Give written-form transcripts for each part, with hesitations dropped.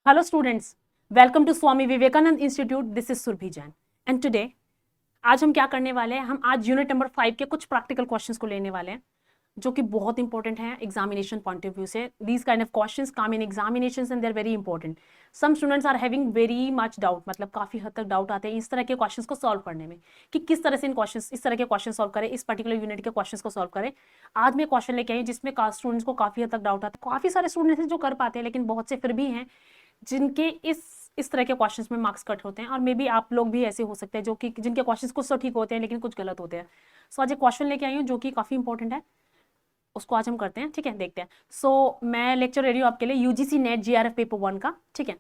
Hello students, welcome to Swami Vivekanand Institute. This is Surbhi Jain and today आज हम क्या करने वाले हैं, हम आज यूनिट नंबर 5 के कुछ प्रैक्टिकल क्वेश्चंस को लेने वाले हैं जो कि बहुत इंपॉर्टेंट हैं एग्जामिनेशन पॉइंट ऑफ व्यू से. These kind of questions come in examinations and they are very important. Some students are having very much doubt, मतलब काफी हद तक डाउट आते हैं इस तरह के क्वेश्चंस को सॉल्व करने में कि किस तरह से इन क्वेश्चंस इस तरह के क्वेश्चन सॉल्व करें, इस पर्टिकुलर यूनिट के क्वेश्चंस को सॉल्व करें. आज मैं क्वेश्चन लेके आई जिसमें स्टूडेंट्स को काफी हद तक डाउट आता है. काफी सारे स्टूडेंट्स हैं जो कर पाते हैं लेकिन बहुत से फिर भी हैं जिनके इस तरह के क्वेश्चंस में मार्क्स कट होते हैं. और मे बी आप लोग भी ऐसे हो सकते हैं जो कि जिनके क्वेश्चंस कुछ तो ठीक होते हैं लेकिन कुछ गलत होते हैं. सो आज एक क्वेश्चन लेके आई हूँ जो कि काफी इंपॉर्टेंट है, उसको आज हम करते हैं. ठीक है, देखते हैं. सो मैं लेक्चर रेडी हूँ आपके लिए यूजीसी नेट जीआरएफ पेपर 1 का. ठीक है,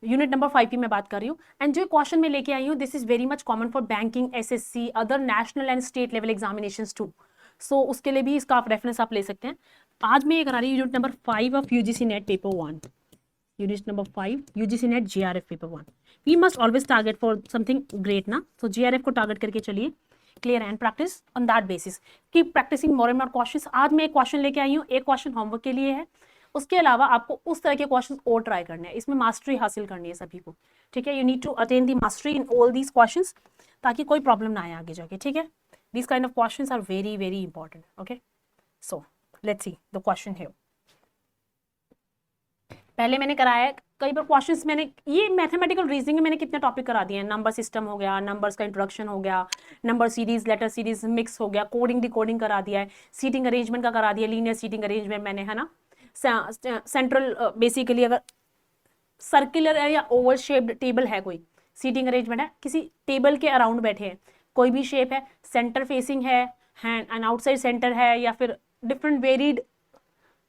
यूनिट नंबर 5 की मैं बात कर रही हूँ. एंड जो क्वेश्चन मैं लेके आई हूँ this is very much common for banking, SSC, other national and state level examinations too. So उसके लिए भी इसका आप रेफरेंस आप ले सकते हैं. आज मैं ये करा रही हूँ unit number 5 of UGC net paper 1. Unit number 5 UGC NET GRF paper 1. We must always target for something great ना. So GRF को टारगेट करके चलिए. Clear and practice on that basis. Keep practicing more and more questions. आज मैं एक question लेके आई हूँ, एक क्वेश्चन होमवर्क के लिए है. उसके अलावा आपको उस तरह के क्वेश्चन और ट्राई करने हैं, इसमें मास्टरी हासिल करनी है सभी को. ठीक है, you need to attain the mastery in all these questions ताकि कोई प्रॉब्लम ना आए आगे जाके. ठीक है, these kind of questions are very very important. Okay, so let's see the question here. पहले मैंने कराया है कई बार क्वेश्चंस. मैंने ये मैथमेटिकल रीजनिंग में मैंने कितने टॉपिक करा दिए हैं. नंबर सिस्टम हो गया, नंबर्स का इंट्रोडक्शन हो गया, number series, letter series mix हो गया, कोडिंग डिकोडिंग करा दिया है, सीटिंग अरेंजमेंट का करा दिया, लीनियर सीटिंग अरेंजमेंट मैंने, है ना. सेंट्रल बेसिकली अगर सर्कुलर है या ओवल शेप्ड टेबल है, कोई सीटिंग अरेंजमेंट है, किसी टेबल के अराउंड बैठे हैं, कोई भी शेप है, सेंटर फेसिंग है, हैंड एंड आउटसाइड सेंटर है, या फिर different varied,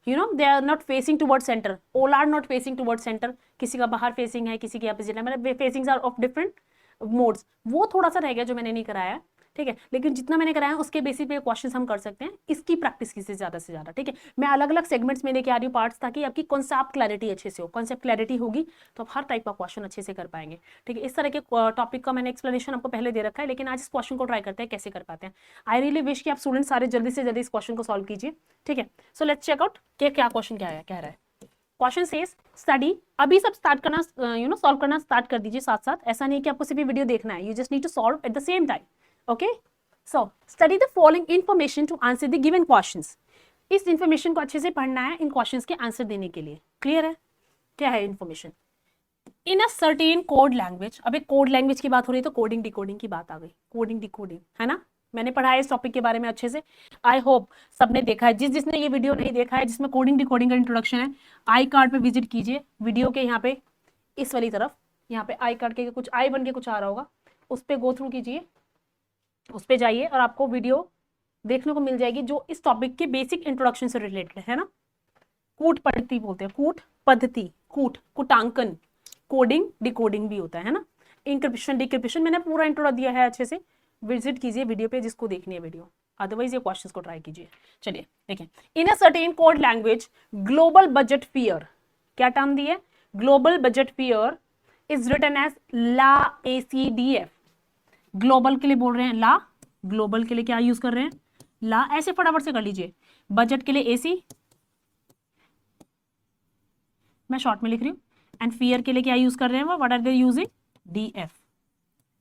you know they are not facing towards center, all are not facing towards center, किसी का बाहर फेसिंग है, किसी की अपोजिट है, मतलब facings are of different modes. वो थोड़ा सा रह गया जो मैंने नहीं कराया है. ठीक है, लेकिन जितना मैंने कराया है उसके बेसिस पे क्वेश्चंस हम कर सकते हैं. इसकी प्रैक्टिस की से ज्यादा. ठीक है, मैं अलग अलग सेगमेंट्स में लेके आ रही हूँ पार्ट्स, ताकि आपकी कॉन्सेप्ट क्लैरिटी अच्छे से हो. कॉन्सेप्ट क्लैरिटी होगी तो आप हर टाइप का क्वेश्चन अच्छे से कर पाएंगे. ठीक है, इस तरह के टॉपिक का मैंने एक्सप्लेनेशन आपको पहले दे रखा है, लेकिन आज इस क्वेश्चन को ट्राई करते हैं कैसे कर पाते हैं. आई रियली विश कि आप स्टूडेंट सारे जल्दी से जल्दी इस क्वेश्चन को सॉल्व कीजिए. ठीक है, सो लेट्स चेक आउट कि क्या क्वेश्चन क्या है, कह रहा है. Question says study. अभी सब स्टार्ट करना, सॉल्व करना स्टार्ट कर दीजिए साथ साथ. ऐसा नहीं कि आपको सिर्फ वीडियो देखना है, you just need to solve at the same time. Okay, so study the following information to answer the given questions. इस इन्फॉर्मेशन को अच्छे से पढ़ना है इन क्वेश्चंस के आंसर देने के लिए. क्लियर है, क्या है information? In a certain code language. अब एक कोड लैंग्वेज की बात हो रही है तो कोडिंग डिकोडिंग की बात आ गई. कोडिंग डिकोडिंग है ना, मैंने पढ़ा है इस टॉपिक के बारे में अच्छे से. आई होप सबने देखा है. जिसने ये वीडियो नहीं देखा है जिसमें कोडिंग डिकोडिंग का इंट्रोडक्शन है, आई कार्ड पे विजिट कीजिए. वीडियो के यहाँ पे इस वाली तरफ, यहाँ पे आई कार्ड के कुछ आई बन के कुछ आ रहा होगा, उस पर गो थ्रू कीजिए, उस पर जाइए और आपको वीडियो देखने को मिल जाएगी जो इस टॉपिक के बेसिक इंट्रोडक्शन से रिलेटेड है ना. कूट पद्धति बोलते हैं, कूट पद्धति, कुटांकन, कोडिंग डिकोडिंग भी होता है ना, इंक्रिप्शन डिक्रिप्शन. मैंने पूरा इंट्रो दिया है अच्छे से. विजिट कीजिए वीडियो पे जिसको देखनी है वीडियो, अदरवाइज ये क्वेश्चंस को ट्राई कीजिए. चलिए देखें. In a certain code language global budget fear. क्या टर्म दी है? Global budget fear is written as ला ACDF. ग्लोबल के लिए बोल रहे हैं ला, ग्लोबल के लिए क्या यूज कर रहे हैं? ला. ऐसे फटाफट से कर लीजिए. बजट के लिए AC, मैं शॉर्ट में लिख रही हूँ. एंड फियर के लिए क्या यूज कर रहे हैं वो? What are they using? DF.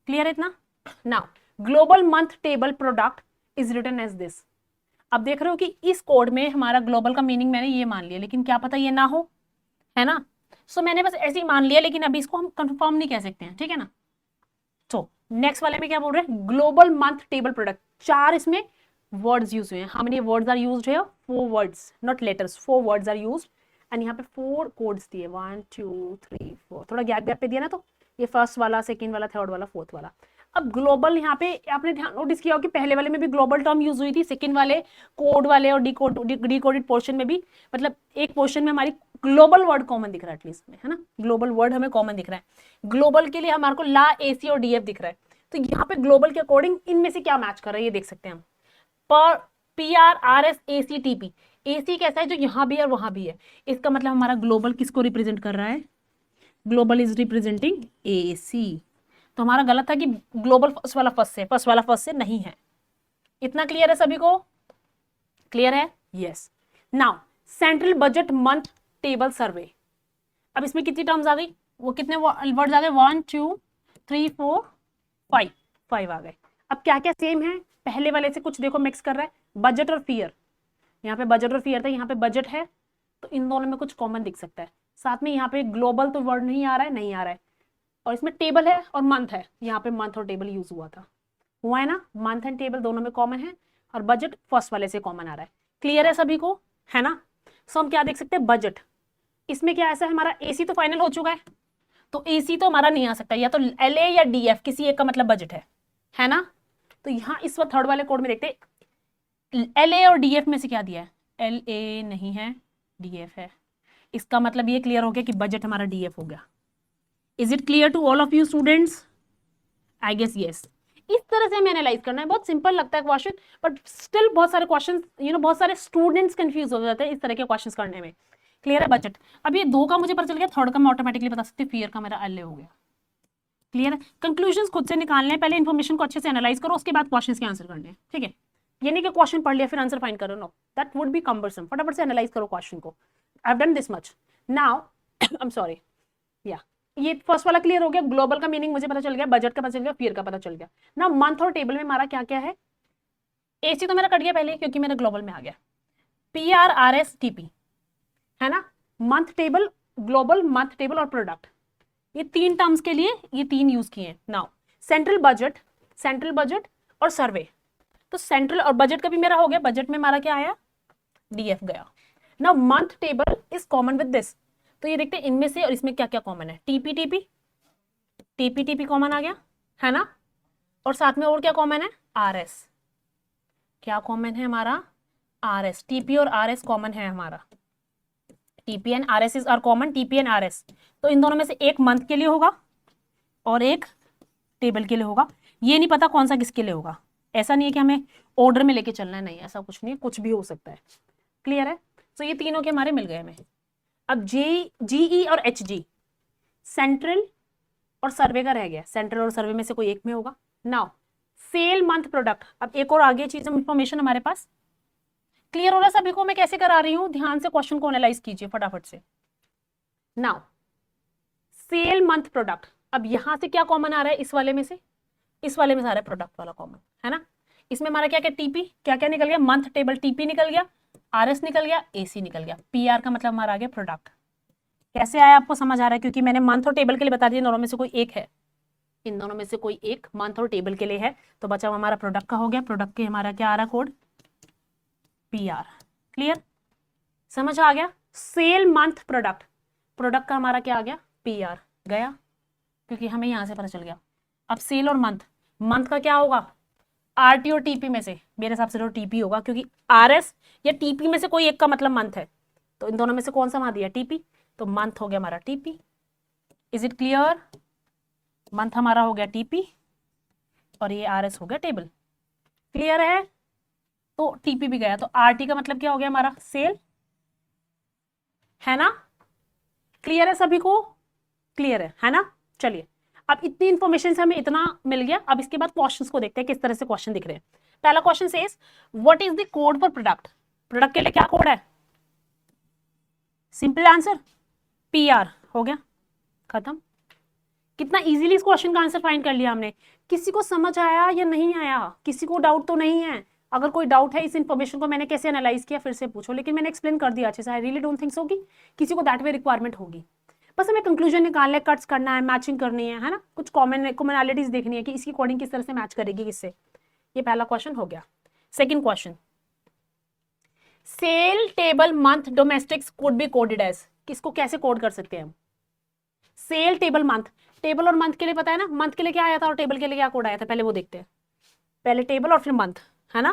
Clear है इतना? Now global month table product is written as this. अब देख रहे हो कि इस कोड में हमारा ग्लोबल का मीनिंग मैंने ये मान लिया, लेकिन क्या पता ये ना हो, है ना. सो मैंने बस ऐसे ही मान लिया, लेकिन अभी इसको हम कंफर्म नहीं कह सकते हैं. ठीक है ना. तो नेक्स्ट वाले में क्या बोल रहे हैं? Global month table product. 4 इसमें वर्ड्स यूज हुए हैं. How many words are used here? 4 words, not letters. 4 words are used and यहाँ पे 4 कोड्स दिए, 1 2 3 4. थोड़ा गैप पे दिया ना, तो ये फर्स्ट वाला, सेकंड वाला, थर्ड वाला, फोर्थ वाला. अब ग्लोबल यहाँ पे आपने ध्यान नोटिस किया हो कि पहले वाले में भी ग्लोबल टर्म यूज हुई थी, सेकंड वाले कोड वाले और डिकोडेड पोर्शन में भी, मतलब एक पोर्शन में हमारी ग्लोबल वर्ड कॉमन दिख रहा है एटलीस्ट में, है ना. ग्लोबल वर्ड हमें कॉमन दिख रहा है. ग्लोबल के लिए हमारे को ला AC और DF दिख रहा है. तो यहाँ पे ग्लोबल के अकॉर्डिंग इनमें से क्या मैच कर रहा है ये देख सकते हैं हम. पर PR RS AC TP. AC कैसा है? जो यहाँ भी है और वहां भी है. इसका मतलब हमारा ग्लोबल किसको रिप्रेजेंट कर रहा है? Global is representing AC. तो हमारा गलत था कि ग्लोबल फर्स्ट वाला फर्स्ट से नहीं है. इतना क्लियर है सभी को? क्लियर है? Yes. Now central budget month table सर्वे। अब इसमें कितनी टर्म्स आ गई, वो कितने वर्ड्स आ गए, 1 2 3 4 5, 5 आ गए। अब क्या क्या सेम है, पहले वाले से कुछ देखो मिक्स कर रहा है, बजट और फियर, यहाँ पे बजट और फियर था, यहाँ पे बजट है, तो इन दोनों में कुछ कॉमन दिख सकता है। साथ में यहाँ पे ग्लोबल तो वर्ड नहीं आ रहा है, नहीं आ रहा है, और इसमें टेबल है और मंथ है, यहाँ पे मंथ और टेबल यूज हुआ है ना, मंथ एंड टेबल दोनों में कॉमन है, और बजट फर्स्ट वाले से कॉमन आ रहा है। क्लियर है सभी को, है ना। सो हम क्या देख सकते हैं, बजट, इसमें क्या ऐसा है, हमारा एसी तो फाइनल हो चुका है, तो एसी तो हमारा नहीं आ सकता, या तो एलए या डीएफ, किसी एक का मतलब बजट है ना। तो यहाँ इस वक्त थर्ड वाले कोड में देखते हैं एलए और डीएफ में से क्या दिया है, एलए नहीं है, डीएफ है, इसका मतलब ये क्लियर हो गया कि बजट हमारा डीएफ हो गया। Is it clear to all of you students? I guess yes. इस तरह से हमें एनालाइज करना है, बहुत सिंपल लगता है क्वेश्चन, बट स्टिल बहुत सारे क्वेश्चन बहुत सारे स्टूडेंट्स कंफ्यूज हो जाते हैं इस तरह के क्वेश्चन करने में। क्लियर है बजट, अब ये 2 का मुझे पता चल गया, थर्ड का मैं ऑटोमेटिकली बता सकती हूँ, फियर का मेरा एलए हो गया। क्लियर है, कंक्लूजन्स खुद से निकालने हैं, पहले इन्फॉर्मेशन को अच्छे से एनालाइज करो, उसके बाद क्वेश्चन के आंसर करने हैं, ठीक है। ये नहीं कि क्वेश्चन पढ़ लिया फिर आंसर फाइंड करो, no, that would be cumbersome. फटाफट से एनालाइज करो क्वेश्चन को। I have done this much now, I am sorry, या ये फर्स्ट वाला क्लियर हो गया, ग्लोबल का मीनिंग मुझे पता चल गया, बजट का पता चल गया, फियर का पता चल गया ना। मंथ और टेबल में हमारा क्या क्या है, एसी तो मेरा कट गया पहले क्योंकि मेरा ग्लोबल में आ गया, P R R S TP, है ना, month table, global, month table और प्रोडक्ट, ये 3 टर्म्स के लिए ये 3 यूज किए हैं। नाउ सेंट्रल बजट और सर्वे, तो सेंट्रल और बजट का भी मेरा हो गया, बजट में हमारा क्या आया, डीएफ गया। Now month table is common with this, तो ये देखते हैं इनमें से और इसमें क्या क्या कॉमन है, TP TP TP TP common आ गया, है ना, और साथ में और क्या कॉमन है, आरएस, क्या कॉमन है हमारा, आरएस, टीपी और आरएस कॉमन है हमारा, TP and RS is are common, TP and RS, तो इन दोनों में से एक मंथ के लिए होगा और एक टेबल के लिए होगा। ये नहीं पता कौन सा किसके लिए होगा, ऐसा नहीं है कि हमें ऑर्डर में लेके चलना है, नहीं ऐसा कुछ नहीं है, कुछ भी हो सकता है। क्लियर है, तो ये तीनों के हमारे मिल गए हमें। अब जीई और एचजी, सेंट्रल और सर्वे का रह गया, सेंट्रल और सर्वे में से कोई एक में होगा। नाउ सेल मंथ प्रोडक्ट, अब एक और आगे चीज इंफॉर्मेशन हमारे पास। क्लियर हो रहा है सभी को मैं कैसे करा रही हूं, ध्यान से क्वेश्चन को एनालाइज कीजिए फटाफट से। नाउ सेल मंथ प्रोडक्ट, अब यहां से क्या कॉमन आ रहा है, इस वाले में से, इस वाले में से आ रहा है प्रोडक्ट वाला कॉमन, है ना। इसमें हमारा क्या क्या टीपी, क्या क्या निकल गया, मंथ टेबल टीपी निकल गया, आरएस निकल गया, एसी निकल गया, पीआर का मतलब हमारा आ गया प्रोडक्ट। कैसे आया आपको समझ आ रहा है, क्योंकि मैंने मंथ और टेबल के लिए बता दिया, दोनों में से कोई एक है, इन दोनों में से कोई एक मंथ और टेबल के लिए है, तो बचा हमारा प्रोडक्ट का हो गया, प्रोडक्ट के हमारा क्या आ रहा है कोड, पीआर। क्लियर, समझ आ गया, सेल मंथ प्रोडक्ट, प्रोडक्ट का हमारा क्या आ गया, पीआर गया, क्योंकि हमें यहां से पता चल गया। अब सेल और मंथ, मंथ का क्या होगा, आरटी और टीपी में से मेरे हिसाब से तो टीपी होगा, क्योंकि आरएस या टीपी में से कोई एक का मतलब मंथ है, तो इन दोनों में से कौन सा वहां दिया, टीपी, तो मंथ हो गया हमारा TP. Is it clear, month हमारा हो गया टीपी और ये आरएस हो गया टेबल। क्लियर है, तो टीपी भी गया, तो आरटी का मतलब क्या हो गया हमारा, सेल, है ना। क्लियर है सभी को, क्लियर है ना। चलिए, अब इतनी इंफॉर्मेशन से हमें इतना मिल गया, अब इसके बाद क्वेश्चंस को देखते हैं किस तरह से क्वेश्चन दिख रहे हैं। पहला question says what is the code for product, product के लिए क्या कोड है, सिंपल आंसर पीआर, हो गया खत्म। कितना इजीली इस क्वेश्चन का आंसर फाइंड कर लिया हमने। किसी को समझ आया या नहीं आया, किसी को डाउट तो नहीं है, अगर कोई डाउट है इस इन्फॉर्मेशन को मैंने कैसे एनालाइज किया फिर से पूछो, लेकिन मैंने एक्सप्लेन कर दिया अच्छे से, I really don't think so कि किसी को दैट वे रिक्वायरमेंट होगी। बस हमें कंक्लूजन निकालना है, कट्स करना है, मैचिंग करनी है ना, कुछ कॉमनैलिटीज देखनी है कि इसकी कोडिंग किस तरह से मैच करेगी किससे। ये पहला क्वेश्चन हो गया। Second question, sell table month domestics could be coded as, किसको कैसे कोड कर सकते हैं हम, सेल टेबल मंथ, टेबल और मंथ के लिए पता है ना, मंथ के लिए क्या आया था और टेबल के लिए क्या कोड आया था, पहले वो देखते हैं, पहले टेबल और फिर मंथ, है ना।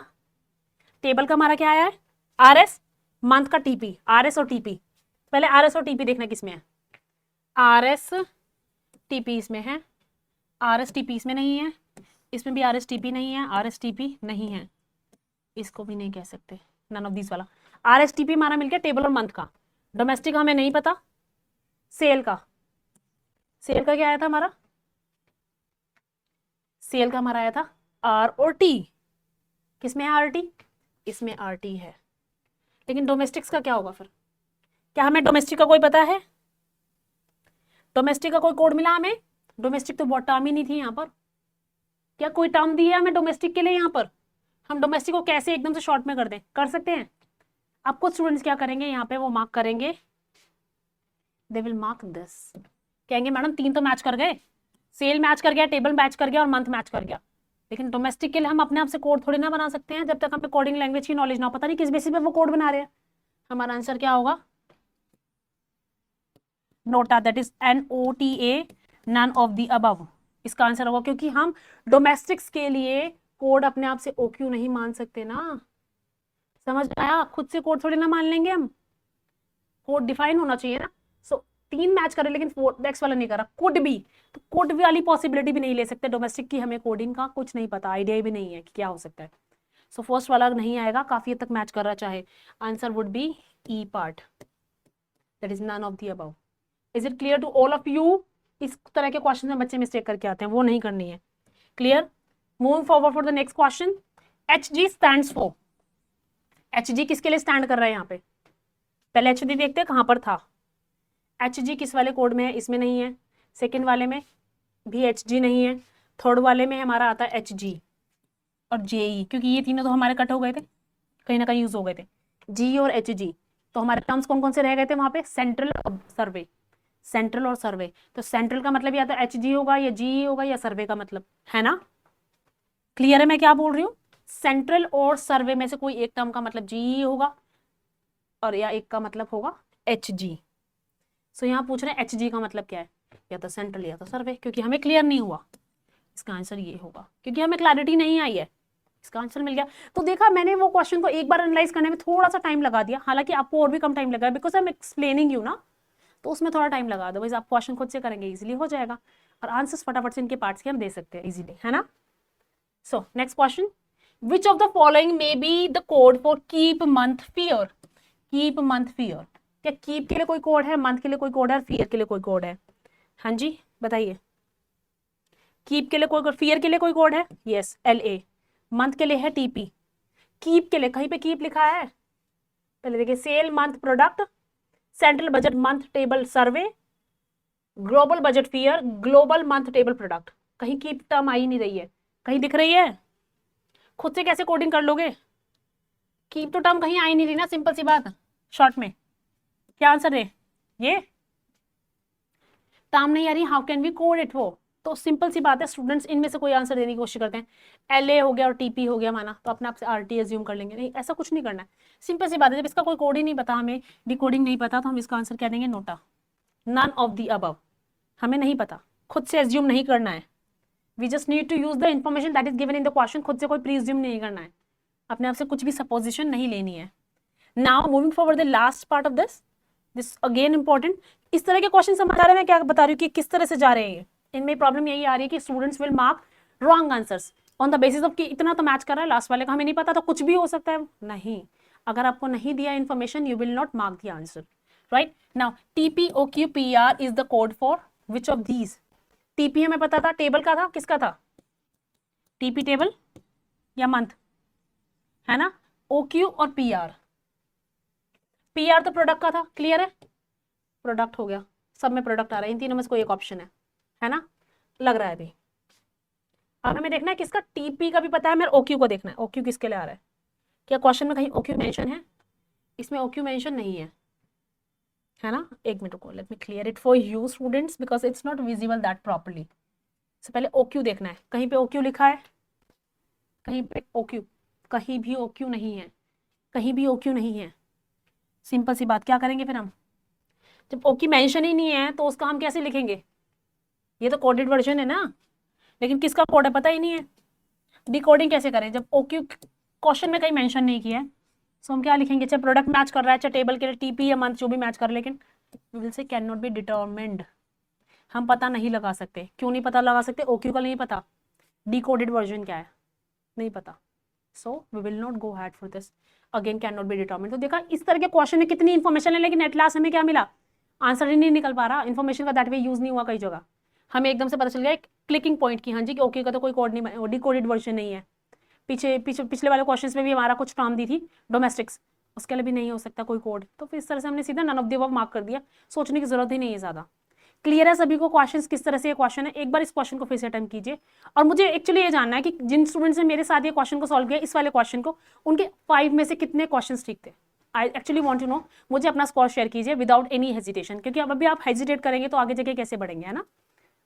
टेबल का हमारा क्या आया है, आरएस, मंथ का टीपी, आरएस और टीपी, पहले आरएस और टीपी देखना किसमें है, आरएस टीपी इसमें है, आरएस टीपी इसमें नहीं है, इसमें भी आरएस टीपी नहीं है, आरएस टीपी नहीं है, इसको भी नहीं कह सकते, नन ऑफ दिस वाला। आरएस टीपी हमारा मिल गया टेबल और मंथ का, डोमेस्टिक हमें नहीं पता, सेल का, सेल का क्या आया था हमारा, सेल का हमारा आया था आर और टी, किसमें है आर टी, इसमें आर टी है, लेकिन डोमेस्टिक्स का क्या होगा फिर? क्या हमें डोमेस्टिक का कोई पता है? डोमेस्टिक का कोई कोड मिला हमें? डोमेस्टिक तो बहुत टर्म ही नहीं थी यहाँ पर। क्या कोई टर्म दी है हमें डोमेस्टिक के लिए यहाँ पर? हम डोमेस्टिक को कैसे एकदम से शॉर्ट में कर दें? कर सकते हैं? अब कुछ स्टूडेंट्स क्या करेंगे यहाँ पे, वो मार्क करेंगे, दे विल मार्क दिस, कहेंगे मैडम 3 तो मैच कर गए, सेल मैच कर गया, टेबल मैच कर गया और मंथ मैच कर गया, लेकिन डोमेस्टिक के लिए हम अपने आप से कोड थोड़ी ना बना सकते हैं जब तक हमें कोडिंग लैंग्वेज की नॉलेज ना हो। पता नहीं किस बेसिस पे वो कोड बना रहे हैं। हमारा आंसर क्या होगा? NOTA, that is NOTA, none of the above. इसका आंसर होगा, क्योंकि हम डोमेस्टिक्स के लिए कोड अपने आप से OQ नहीं मान सकते ना। समझ आया? खुद से कोड थोड़ी ना मान लेंगे हम, कोड डिफाइन होना चाहिए ना। सो 3 मैच करे लेकिन 4 नेक्स्ट वाला नहीं करा, कुड भी, तो कुड वाली पॉसिबिलिटी भी नहीं ले सकते डोमेस्टिक की। हमें कोडिंग का कुछ नहीं पता, आइडिया भी नहीं है कि क्या हो सकता है। सो फर्स्ट वाला नहीं आएगा, काफी हद तक मैच कर रहा चाहे। Answer would be E part, that is none of the above. Is it clear to all of you? इस तरह के क्वेश्चन में बच्चे मिस्टेक करके आते हैं, वो नहीं करनी है। Clear? Moving forward for the next question. HG stands for, HG किसके लिए स्टैंड कर रहा है यहाँ पे? पहले HG देखते हैं कहाँ पर था। HG किस वाले कोड में है? इसमें नहीं है। सेकंड वाले में भी HG नहीं है। थर्ड वाले में हमारा आता है HG और JE, क्योंकि ये तीनों तो हमारे कट हो गए थे, कहीं ना कहीं यूज हो गए थे, G और HG। तो हमारे टर्म्स कौन कौन से रह गए थे वहां पे? सेंट्रल सर्वे, सेंट्रल और सर्वे। तो सेंट्रल का मतलब या तो HG होगा या GE होगा या सर्वे का मतलब, है ना? क्लियर है मैं क्या बोल रही हूँ? सेंट्रल और सर्वे में से कोई एक टर्म का मतलब GE होगा और या एक का मतलब होगा HG। सो यहाँ पूछ रहे हैं HG का मतलब क्या है, या तो सेंट्रल या तो सर्वे, क्योंकि हमें क्लियर नहीं हुआ। इसका आंसर ये होगा, क्योंकि हमें क्लैरिटी नहीं आई है। इसका आंसर मिल गया। तो देखा, मैंने वो क्वेश्चन को एक बार एनालाइज करने में थोड़ा सा टाइम लगा दिया, हालांकि आपको और भी कम टाइम लगा, because I am explaining you ना, तो उसमें थोड़ा टाइम लगा। अदरवाइज आप क्वेश्चन खुद से करेंगे, इजीली हो जाएगा, और आंसर्स फटाफट से इनके पार्ट्स के हम दे सकते हैं इजीली, है ना? So next question, which of the following may be the code for keep month fear? Keep month fear, क्या कीप के लिए कोई कोड है, मंथ के लिए कोई कोड है, फियर के लिए कोई कोड है? हाँ जी बताइए। कीप के लिए कोई, फियर के लिए कोई कोड है? Yes, LA। मंथ के लिए है TP। कीप के लिए कहीं पे कीप लिखा है? पहले देखिए, sell month product, central budget month table survey, global budget fear, global month table product. कहीं कीप टर्म आई नहीं रही है, कहीं दिख रही है? खुद से कैसे कोडिंग कर लोगे? कीप तो टर्म कहीं आई नहीं रही ना, सिंपल सी बात। शॉर्ट में क्या आंसर है? ये टर्म नहीं आ रही, how can we code it? वो तो सिंपल सी बात है, स्टूडेंट्स इनमें से कोई आंसर देने की कोशिश करते हैं, LA हो गया और TP हो गया माना, तो अपने आप से RT एज्यूम कर लेंगे। नहीं, ऐसा कुछ नहीं करना है, सिंपल सी बात है। जब इसका कोई कोड ही नहीं पता, हमें डिकोडिंग नहीं पता, तो हम इसका आंसर क्या देंगे? NOTA, none of the above. हमें नहीं पता, खुद से एज्यूम नहीं करना है। We just need to use the information that is given in the question. खुद से कोई प्रीज्यूम नहीं करना है, अपने आप से कुछ भी सपोजिशन नहीं लेनी है। Now moving forward the last part of this again important. इस तरह के क्वेश्चन समझ आ रहे हैं मैं क्या बता रही हूँ कि किस तरह से जा रहे हैं? इनमें प्रॉब्लम यही आ रही है कि students will mark wrong answers on the basis of कि इतना तो मैच कर रहा है, लास्ट वाले का हमें नहीं पता, तो कुछ भी हो सकता है। नहीं, अगर आपको नहीं दिया information, you will not mark the answer, right? Now TP OQ PR is the code for which of these? TP हमें पता था, टेबल का था, किसका था? TP टेबल या मंथ, है ना? OQ और PR तो प्रोडक्ट का था, क्लियर है? प्रोडक्ट हो गया, सब में प्रोडक्ट आ रहा है, इन तीनों में से कोई एक ऑप्शन है ना? लग रहा है अभी। अब हमें देखना है किसका, TP का भी पता है, मेरे OQ को देखना है। OQ किसके लिए आ रहा है? क्या क्वेश्चन में कहीं OQ मेंशन है? इसमें OQ मेंशन नहीं है ना? एक मिनट रुको, let me clear it for you students because it's not visible that properly. तो पहले OQ देखना है, कहीं पे OQ लिखा है? कहीं पे OQ, कहीं भी OQ नहीं है, कहीं भी OQ नहीं है। सिंपल सी बात, क्या करेंगे फिर हम? जब OQ मेंशन ही नहीं है तो उसका हम कैसे लिखेंगे? ये तो कोडेड वर्जन है ना, लेकिन किसका कोड है पता ही नहीं है, डिकोडिंग कैसे करें जब OQ क्वेश्चन में कहीं मेंशन नहीं किया है? सो हम क्या लिखेंगे? चाहे प्रोडक्ट मैच कर रहा है, चाहे टेबल के लिए TP या मंथ जो भी मैच कर, लेकिन we will say can not be determined. हम पता नहीं लगा सकते। क्यों नहीं पता लगा सकते? OQ का नहीं पता, डिकोडेड वर्जन क्या है नहीं पता, so we will not go head for this. Again can not be determined. तो देखा, इस तरह के क्वेश्चन में कितनी इन्फॉर्मेशन है, लेकिन एट लास्ट हमें क्या मिला? आंसर ही नहीं निकल पा रहा, इन्फॉर्मेशन का दैट वे यूज नहीं हुआ कई जगह। हमें एकदम से पता चल गया एक क्लिकिंग पॉइंट की, हाँ जी, कि OQ का तो कोई कोड नहीं, डिकोडेड वर्जन नहीं है। पिछले वाले क्वेश्चंस में भी हमारा कुछ टर्म दी थी डोमेस्टिक्स, उसके लिए भी नहीं हो सकता कोई कोड, तो फिर इस तरह से हमने सीधा none of the above mark कर दिया, सोचने की जरूरत ही नहीं है ज़्यादा। क्लियर है सभी को क्वेश्चंस किस तरह से ये क्वेश्चन है? एक बार इस क्वेश्चन को फिर से अटेम्प्ट कीजिए। और मुझे एक्चुअली ये जानना है कि जिन स्टूडेंट्स ने मेरे साथ ये क्वेश्चन को सॉल्व किया, इस वाले क्वेश्चन को, उनके 5 में से कितने क्वेश्चंस ठीक थे? I actually want to know. मुझे अपना स्कोर शेयर कीजिए विदाउट एनी हेजिटेशन, क्योंकि अब अभी आप हेजिटेट करेंगे तो आगे जगह कैसे बढ़ेंगे, है ना?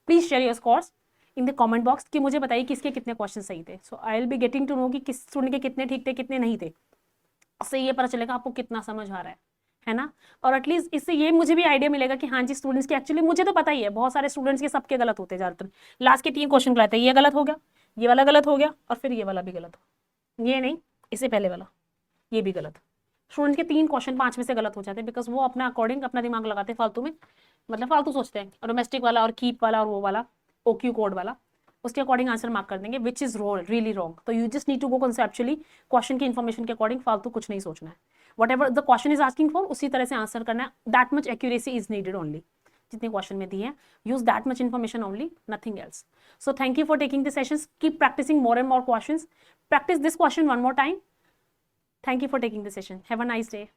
Please share your scores in the comment box कि मुझे बताइए किसके कितने क्वेश्चन सही थे। So I will be getting to know कि किस स्टूडेंट के कितने ठीक थे, कितने नहीं थे। उससे ये पता चलेगा आपको कितना समझ आ रहा है ना? और एटलीस्ट इससे ये मुझे भी आइडिया मिलेगा कि हाँ जी स्टूडेंट्स की, एक्चुअली मुझे तो पता ही है बहुत सारे स्टूडेंट्स के सबके गलत होते हैं ज़्यादातर। लास्ट के 3 क्वेश्चन गलत है, ये गलत हो गया, ये वाला गलत हो गया, और फिर ये वाला भी गलत हो, ये नहीं, इससे पहले वाला ये भी गलत। स्टूडेंट्स के 3 क्वेश्चन 5 में से गलत हो जाते हैं, बिकॉज वो अपना अकॉर्डिंग अपना दिमाग लगाते हैं फालतू में, मतलब फालतू सोचते हैं। डोमेस्टिक वाला और कीप वाला और वो वाला ओक्यू कोड वाला, उसके अकॉर्डिंग आंसर मार्क कर देंगे, विच इज रियली रॉन्ग। तो you just need to go conceptually, question की इन्फॉर्मेशन के अकॉर्डिंग फालतू कुछ नहीं सोचना है। Whatever the question is asking for, उसी तरह से आंसर करना है। That much accuracy is needed only, जितने क्वेश्चन में दिए हैं, use that much information only, nothing else. So thank you for taking the sessions, keep practising more and more questions, practice this question one more time. Thank you for taking the session. Have a nice day.